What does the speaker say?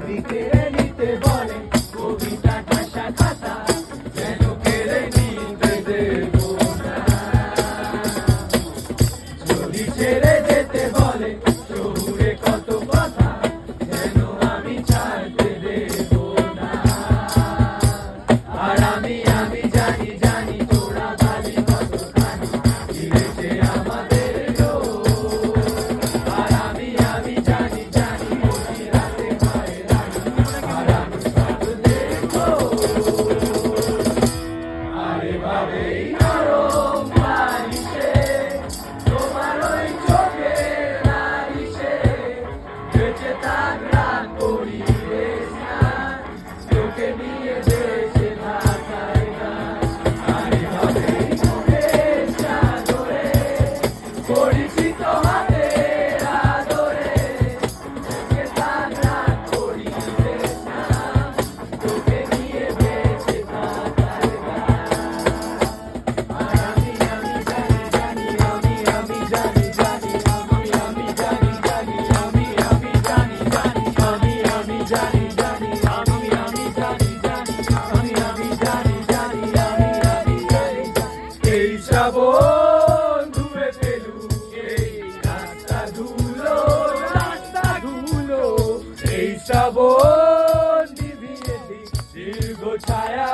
যদি কেড়ে নিতে বলে কবিতা ঠাসা খাতা যেন কেড়ে নিতে দেব না। যদি ছেড়ে যেতে বলে শহুরে কত কথা যেন আমি ছাড়তে দেব না। আর আমি জানি জানি তোরা বালি কতখানি ফিরেছে আমাদের লোক। আর আমি জানি জানি প্রতি রাতে ভয়ে রাখি আর আমি সব দেখবো। আরে বাবে নরম বালিশে তোমার ওই চোখের নালিশে বেঁচে থাক রাত পরিবেশ না তোকে নিয়ে বেঁচে থাকার গান। আরে বাবে মুখের চাদরে পরিচিত হাতের আদরে বেঁচে থাক রাত পরিবেশ না তোকে নিয়ে বেঁচে থাকার গান। আর আমি জানি জানি আমি জানি জানি আমি জানি জানি আমি জানি জানি আমি জানি জানি আমি জানি জানি আমি জানি জানি আমি জানি এই শ্রাবণ ধুয়ে ফেলুক এই রাস্তা ধুলো এই শ্রাবণ নিভিয়ে দিক দীর্ঘ ছায়া